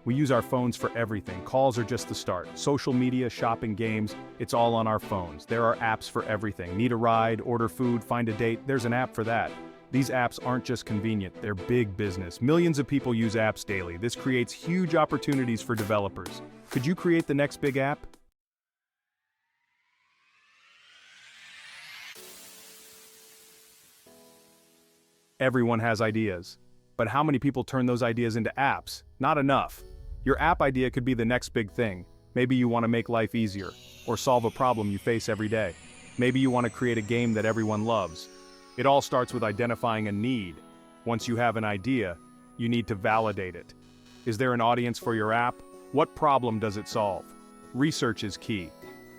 We use our phones for everything. Calls are just the start. Social media, shopping, games, it's all on our phones. There are apps for everything. Need a ride, order food, find a date, there's an app for that. These apps aren't just convenient, they're big business. Millions of people use apps daily. This creates huge opportunities for developers. Could you create the next big app? Everyone has ideas. But how many people turn those ideas into apps? Not enough. Your app idea could be the next big thing. Maybe you want to make life easier, or solve a problem you face every day. Maybe you want to create a game that everyone loves. It all starts with identifying a need. Once you have an idea, you need to validate it. Is there an audience for your app? What problem does it solve? Research is key.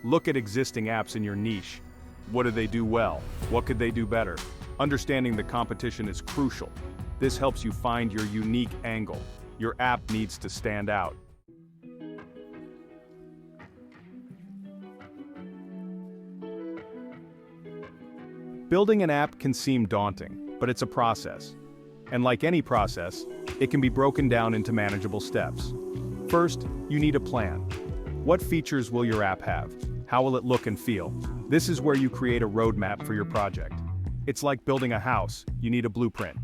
Look at existing apps in your niche. What do they do well? What could they do better? Understanding the competition is crucial. This helps you find your unique angle. Your app needs to stand out. Building an app can seem daunting, but it's a process. And like any process, it can be broken down into manageable steps. First, you need a plan. What features will your app have? How will it look and feel? This is where you create a roadmap for your project. It's like building a house, you need a blueprint.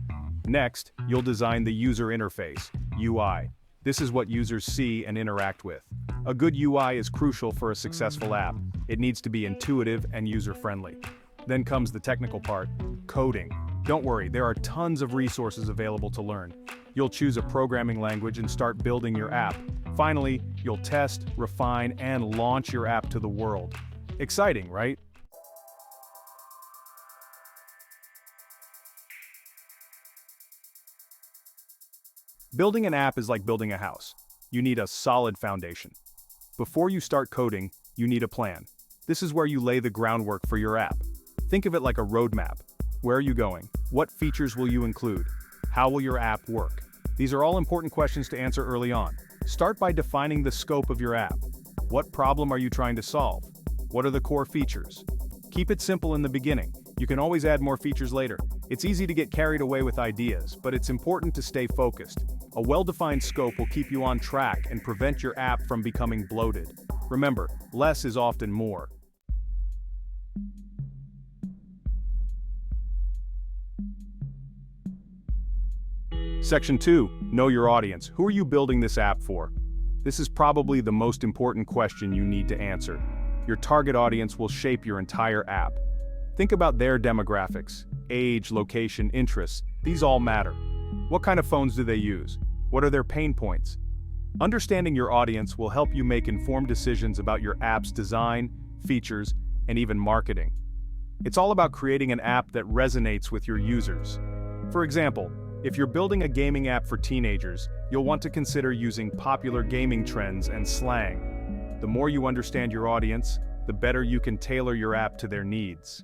Next, you'll design the user interface, UI. This is what users see and interact with. A good UI is crucial for a successful app. It needs to be intuitive and user-friendly. Then comes the technical part, coding. Don't worry, there are tons of resources available to learn. You'll choose a programming language and start building your app. Finally, you'll test, refine, and launch your app to the world. Exciting, right? Building an app is like building a house. You need a solid foundation. Before you start coding, you need a plan. This is where you lay the groundwork for your app. Think of it like a roadmap. Where are you going? What features will you include? How will your app work? These are all important questions to answer early on. Start by defining the scope of your app. What problem are you trying to solve? What are the core features? Keep it simple in the beginning. You can always add more features later. It's easy to get carried away with ideas, but it's important to stay focused. A well-defined scope will keep you on track and prevent your app from becoming bloated. Remember, less is often more. Section 2. Know your audience. Who are you building this app for? This is probably the most important question you need to answer. Your target audience will shape your entire app. Think about their demographics, age, location, interests. These all matter. What kind of phones do they use? What are their pain points? Understanding your audience will help you make informed decisions about your app's design, features, and even marketing. It's all about creating an app that resonates with your users. For example, if you're building a gaming app for teenagers, you'll want to consider using popular gaming trends and slang. The more you understand your audience, the better you can tailor your app to their needs.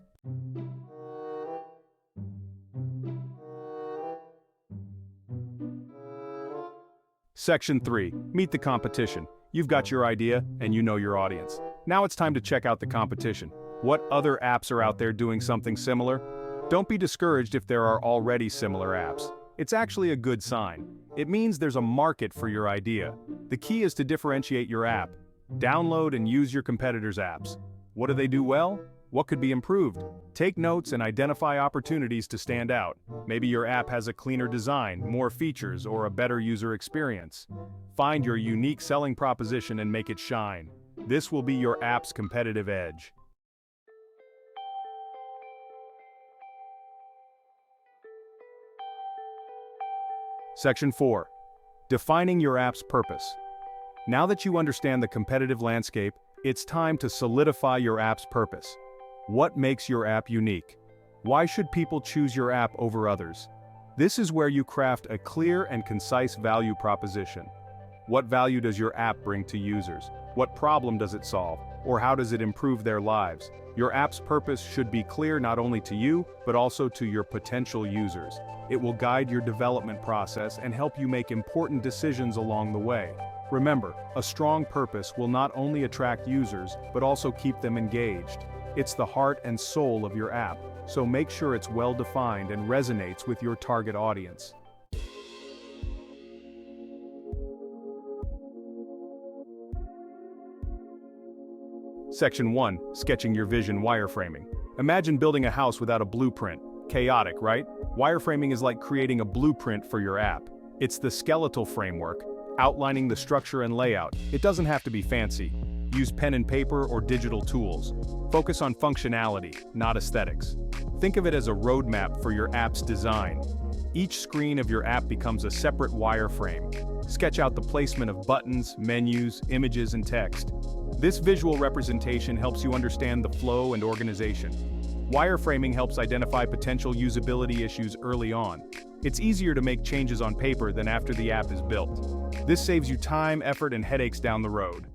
Section 3. Meet the competition. You've got your idea, and you know your audience. Now it's time to check out the competition. What other apps are out there doing something similar? Don't be discouraged if there are already similar apps. It's actually a good sign. It means there's a market for your idea. The key is to differentiate your app. Download and use your competitors' apps. What do they do well? What could be improved? Take notes and identify opportunities to stand out. Maybe your app has a cleaner design, more features, or a better user experience. Find your unique selling proposition and make it shine. This will be your app's competitive edge. Section 4. Defining your app's purpose. Now that you understand the competitive landscape, it's time to solidify your app's purpose. What makes your app unique? Why should people choose your app over others? This is where you craft a clear and concise value proposition. What value does your app bring to users? What problem does it solve? Or how does it improve their lives? Your app's purpose should be clear not only to you, but also to your potential users. It will guide your development process and help you make important decisions along the way. Remember, a strong purpose will not only attract users, but also keep them engaged. It's the heart and soul of your app, so make sure it's well-defined and resonates with your target audience. Section 1. Sketching your vision wireframing. Imagine building a house without a blueprint. Chaotic, right? Wireframing is like creating a blueprint for your app. It's the skeletal framework, outlining the structure and layout. It doesn't have to be fancy. Use pen and paper or digital tools. Focus on functionality, not aesthetics. Think of it as a roadmap for your app's design. Each screen of your app becomes a separate wireframe. Sketch out the placement of buttons, menus, images, and text. This visual representation helps you understand the flow and organization. Wireframing helps identify potential usability issues early on. It's easier to make changes on paper than after the app is built. This saves you time, effort, and headaches down the road.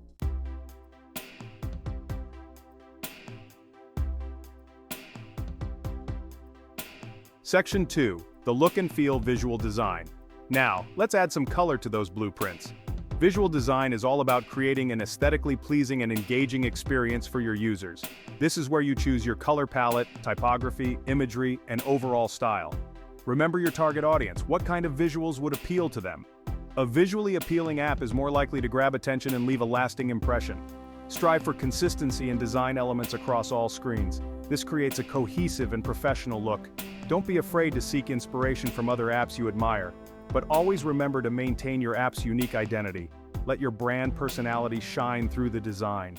Section 2. The look and feel visual design. Now, let's add some color to those blueprints. Visual design is all about creating an aesthetically pleasing and engaging experience for your users. This is where you choose your color palette, typography, imagery, and overall style. Remember your target audience. What kind of visuals would appeal to them? A visually appealing app is more likely to grab attention and leave a lasting impression. Strive for consistency in design elements across all screens. This creates a cohesive and professional look. Don't be afraid to seek inspiration from other apps you admire, but always remember to maintain your app's unique identity. Let your brand personality shine through the design.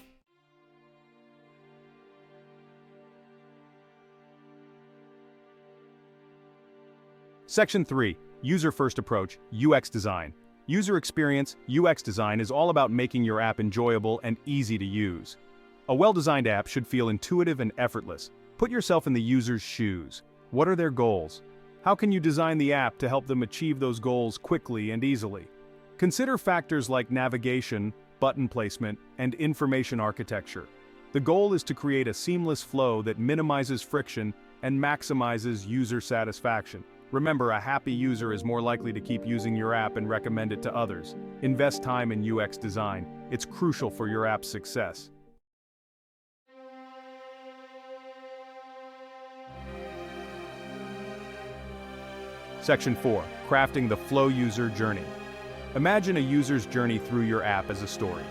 Section 3. User-first approach, UX design. User experience, UX design is all about making your app enjoyable and easy to use. A well-designed app should feel intuitive and effortless. Put yourself in the user's shoes. What are their goals? How can you design the app to help them achieve those goals quickly and easily? Consider factors like navigation, button placement, and information architecture. The goal is to create a seamless flow that minimizes friction and maximizes user satisfaction. Remember, a happy user is more likely to keep using your app and recommend it to others. Invest time in UX design. It's crucial for your app's success. Section 4. Crafting the flow user journey. Imagine a user's journey through your app as a story.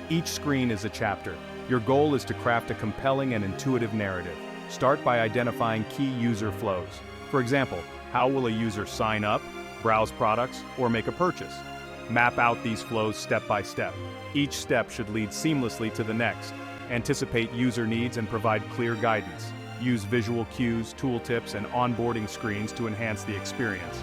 Each screen is a chapter. Your goal is to craft a compelling and intuitive narrative. Start by identifying key user flows. For example, how will a user sign up, browse products, or make a purchase? Map out these flows step by step. Each step should lead seamlessly to the next. Anticipate user needs and provide clear guidance. Use visual cues, tooltips, and onboarding screens to enhance the experience.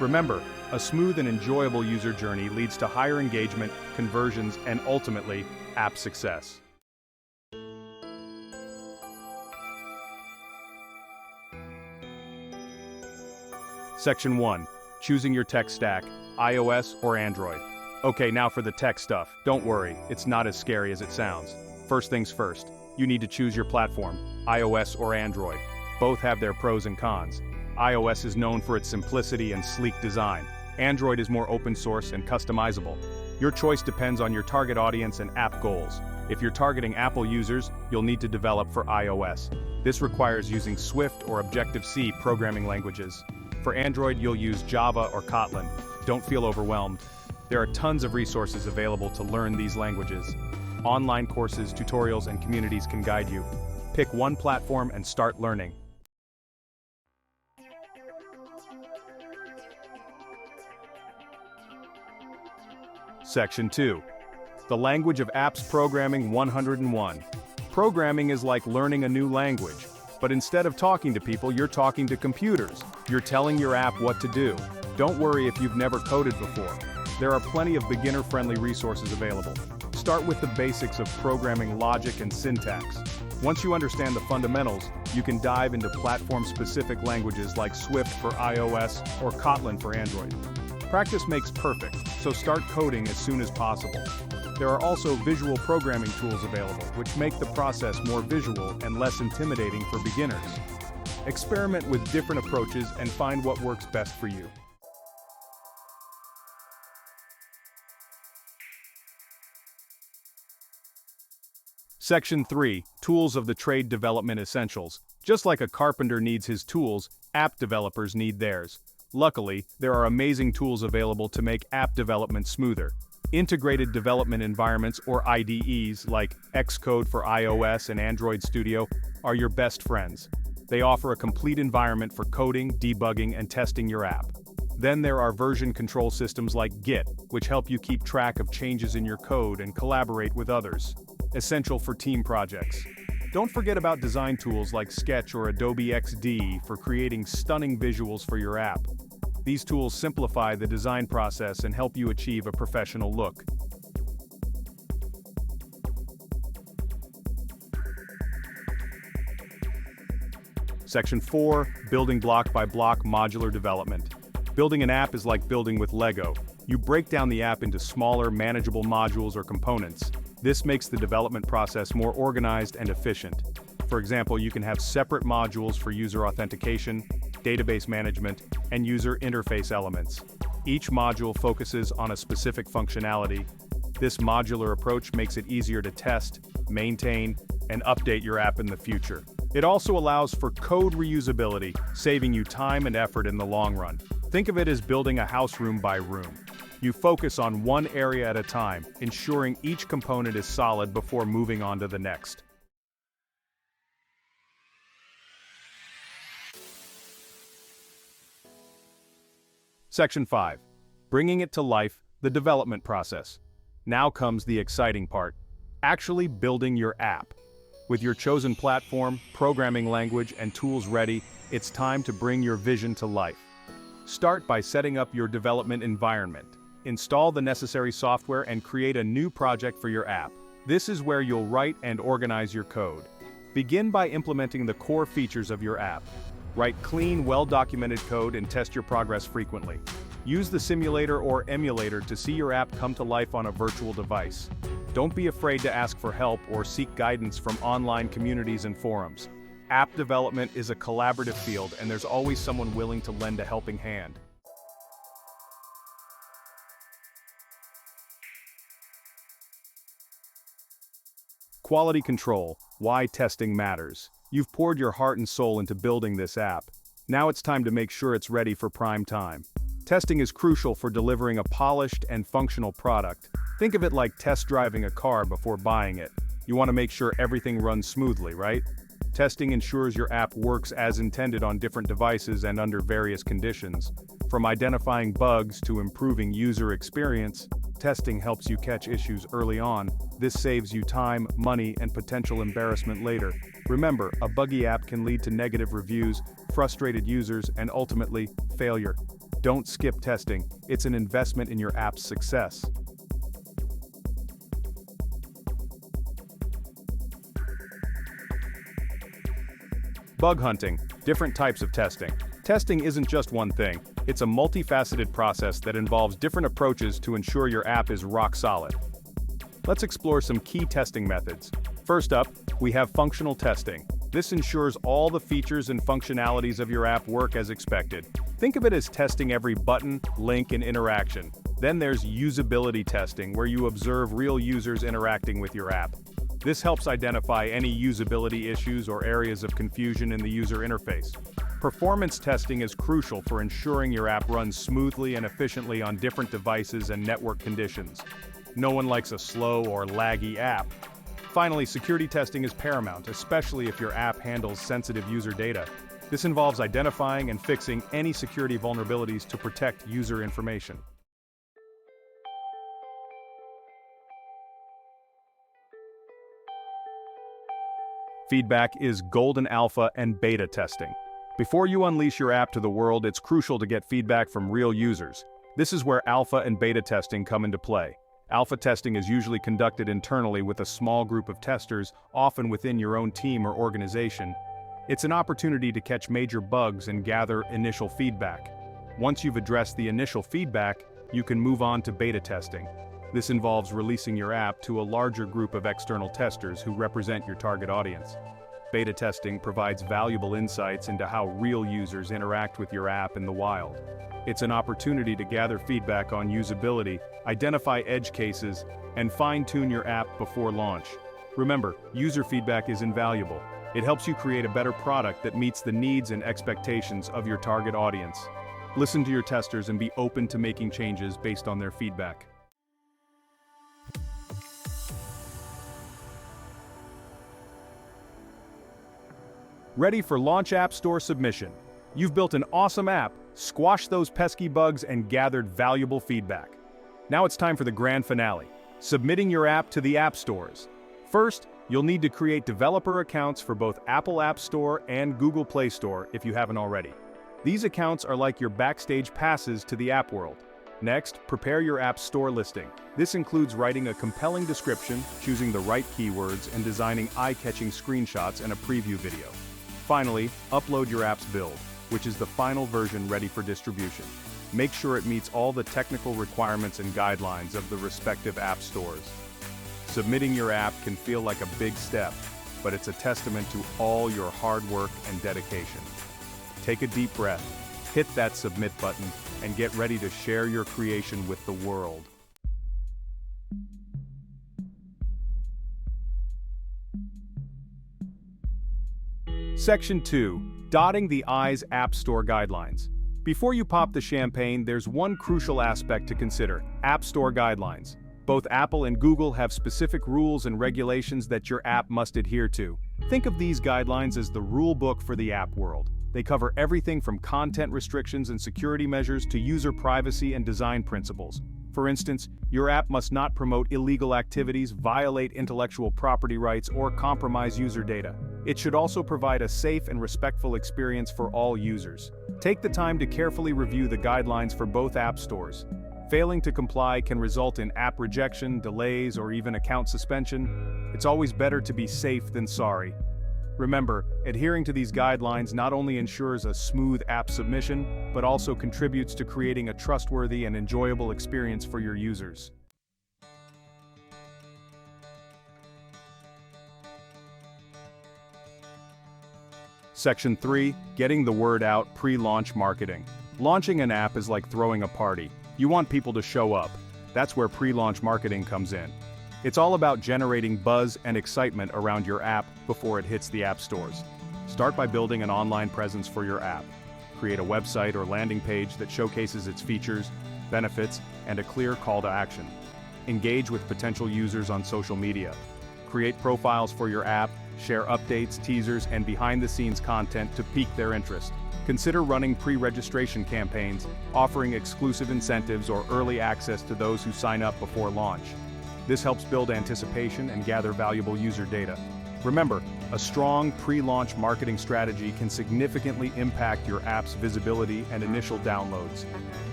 Remember, a smooth and enjoyable user journey leads to higher engagement, conversions, and ultimately, app success. Section 1. Choosing your tech stack, iOS or Android. Okay, now for the tech stuff. Don't worry, it's not as scary as it sounds. First things first. You need to choose your platform, iOS or Android. Both have their pros and cons. iOS is known for its simplicity and sleek design. Android is more open source and customizable. Your choice depends on your target audience and app goals. If you're targeting Apple users, you'll need to develop for iOS. This requires using Swift or Objective-C programming languages. For Android, you'll use Java or Kotlin. Don't feel overwhelmed. There are tons of resources available to learn these languages. Online courses, tutorials, and communities can guide you. Pick one platform and start learning. Section 2. The Language of Apps Programming 101. Programming is like learning a new language, but instead of talking to people, you're talking to computers. You're telling your app what to do. Don't worry if you've never coded before. There are plenty of beginner-friendly resources available. Start with the basics of programming logic and syntax. Once you understand the fundamentals, you can dive into platform-specific languages like Swift for iOS or Kotlin for Android. Practice makes perfect, so start coding as soon as possible. There are also visual programming tools available, which make the process more visual and less intimidating for beginners. Experiment with different approaches and find what works best for you. Section 3. Tools of the Trade Development Essentials. Just like a carpenter needs his tools, app developers need theirs. Luckily, there are amazing tools available to make app development smoother. Integrated development environments, or IDEs, like Xcode for iOS and Android Studio, are your best friends. They offer a complete environment for coding, debugging, and testing your app. Then there are version control systems like Git, which help you keep track of changes in your code and collaborate with others. Essential for team projects. Don't forget about design tools like Sketch or Adobe XD for creating stunning visuals for your app. These tools simplify the design process and help you achieve a professional look. Section 4, Building Block by Block Modular Development. Building an app is like building with Lego. You break down the app into smaller, manageable modules or components. This makes the development process more organized and efficient. For example, you can have separate modules for user authentication, database management, and user interface elements. Each module focuses on a specific functionality. This modular approach makes it easier to test, maintain, and update your app in the future. It also allows for code reusability, saving you time and effort in the long run. Think of it as building a house room by room. You focus on one area at a time, ensuring each component is solid before moving on to the next. Section 5. Bringing it to life, the development process. Now comes the exciting part. Actually building your app. With your chosen platform, programming language, and tools ready, it's time to bring your vision to life. Start by setting up your development environment. Install the necessary software and create a new project for your app. This is where you'll write and organize your code. Begin by implementing the core features of your app. Write clean, well-documented code and test your progress frequently. Use the simulator or emulator to see your app come to life on a virtual device. Don't be afraid to ask for help or seek guidance from online communities and forums. App development is a collaborative field, and there's always someone willing to lend a helping hand. Quality control, why testing matters. You've poured your heart and soul into building this app. Now it's time to make sure it's ready for prime time. Testing is crucial for delivering a polished and functional product. Think of it like test driving a car before buying it. You want to make sure everything runs smoothly, right? Testing ensures your app works as intended on different devices and under various conditions. From identifying bugs to improving user experience, testing helps you catch issues early on. This saves you time, money, and potential embarrassment later. Remember, a buggy app can lead to negative reviews, frustrated users, and ultimately, failure. Don't skip testing. It's an investment in your app's success. Bug hunting, different types of testing. Testing isn't just one thing. It's a multifaceted process that involves different approaches to ensure your app is rock solid. Let's explore some key testing methods. First up, we have functional testing. This ensures all the features and functionalities of your app work as expected. Think of it as testing every button, link, and interaction. Then there's usability testing, where you observe real users interacting with your app. This helps identify any usability issues or areas of confusion in the user interface. Performance testing is crucial for ensuring your app runs smoothly and efficiently on different devices and network conditions. No one likes a slow or laggy app. Finally, security testing is paramount, especially if your app handles sensitive user data. This involves identifying and fixing any security vulnerabilities to protect user information. Feedback is golden alpha and beta testing. Before you unleash your app to the world, it's crucial to get feedback from real users. This is where alpha and beta testing come into play. Alpha testing is usually conducted internally with a small group of testers, often within your own team or organization. It's an opportunity to catch major bugs and gather initial feedback. Once you've addressed the initial feedback, you can move on to beta testing. This involves releasing your app to a larger group of external testers who represent your target audience. Beta testing provides valuable insights into how real users interact with your app in the wild. It's an opportunity to gather feedback on usability, identify edge cases, and fine-tune your app before launch. Remember, user feedback is invaluable. It helps you create a better product that meets the needs and expectations of your target audience. Listen to your testers and be open to making changes based on their feedback. Ready for Launch App Store submission. You've built an awesome app, squashed those pesky bugs, and gathered valuable feedback. Now it's time for the grand finale, submitting your app to the app stores. First, you'll need to create developer accounts for both Apple App Store and Google Play Store if you haven't already. These accounts are like your backstage passes to the app world. Next, prepare your app store listing. This includes writing a compelling description, choosing the right keywords, and designing eye-catching screenshots and a preview video. Finally, upload your app's build, which is the final version ready for distribution. Make sure it meets all the technical requirements and guidelines of the respective app stores. Submitting your app can feel like a big step, but it's a testament to all your hard work and dedication. Take a deep breath, hit that submit button, and get ready to share your creation with the world. Section 2. Dotting the I's App Store Guidelines. Before you pop the champagne, there's one crucial aspect to consider: App Store Guidelines. Both Apple and Google have specific rules and regulations that your app must adhere to. Think of these guidelines as the rule book for the app world. They cover everything from content restrictions and security measures to user privacy and design principles. For instance, your app must not promote illegal activities, violate intellectual property rights, or compromise user data. It should also provide a safe and respectful experience for all users. Take the time to carefully review the guidelines for both app stores. Failing to comply can result in app rejection, delays, or even account suspension. It's always better to be safe than sorry. Remember, adhering to these guidelines not only ensures a smooth app submission, but also contributes to creating a trustworthy and enjoyable experience for your users. Section 3. Getting the word out, pre-launch marketing. Launching an app is like throwing a party. You want people to show up. That's where pre-launch marketing comes in. It's all about generating buzz and excitement around your app before it hits the app stores. Start by building an online presence for your app. Create a website or landing page that showcases its features, benefits, and a clear call to action. Engage with potential users on social media. Create profiles for your app, share updates, teasers, and behind-the-scenes content to pique their interest. Consider running pre-registration campaigns, offering exclusive incentives or early access to those who sign up before launch. This helps build anticipation and gather valuable user data. Remember, a strong pre-launch marketing strategy can significantly impact your app's visibility and initial downloads.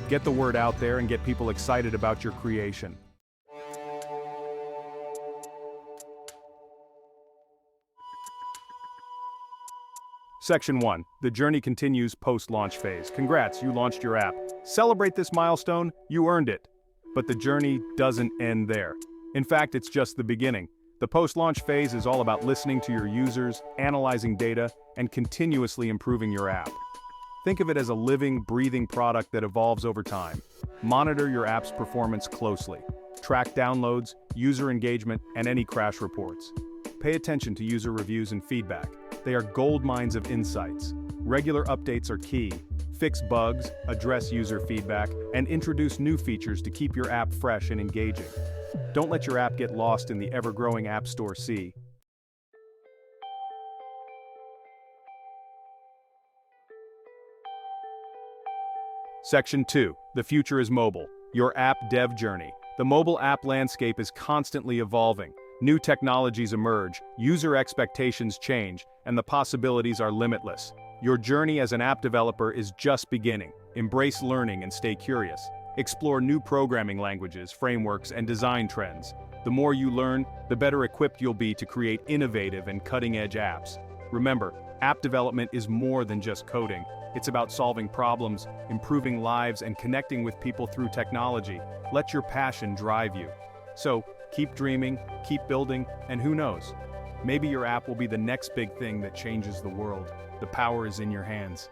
Get the word out there and get people excited about your creation. Section 1. The journey continues post-launch phase. Congrats, you launched your app. Celebrate this milestone, you earned it. But the journey doesn't end there. In fact, it's just the beginning. The post-launch phase is all about listening to your users, analyzing data, and continuously improving your app. Think of it as a living, breathing product that evolves over time. Monitor your app's performance closely. Track downloads, user engagement, and any crash reports. Pay attention to user reviews and feedback. They are gold mines of insights. Regular updates are key. Fix bugs, address user feedback, and introduce new features to keep your app fresh and engaging. Don't let your app get lost in the ever-growing App Store sea. Section 2. The future is mobile. Your app dev journey. The mobile app landscape is constantly evolving. New technologies emerge, user expectations change, and the possibilities are limitless. Your journey as an app developer is just beginning. Embrace learning and stay curious. Explore new programming languages, frameworks, and design trends. The more you learn, the better equipped you'll be to create innovative and cutting-edge apps. Remember, app development is more than just coding. It's about solving problems, improving lives, and connecting with people through technology. Let your passion drive you. So, keep dreaming, keep building, and who knows? Maybe your app will be the next big thing that changes the world. The power is in your hands.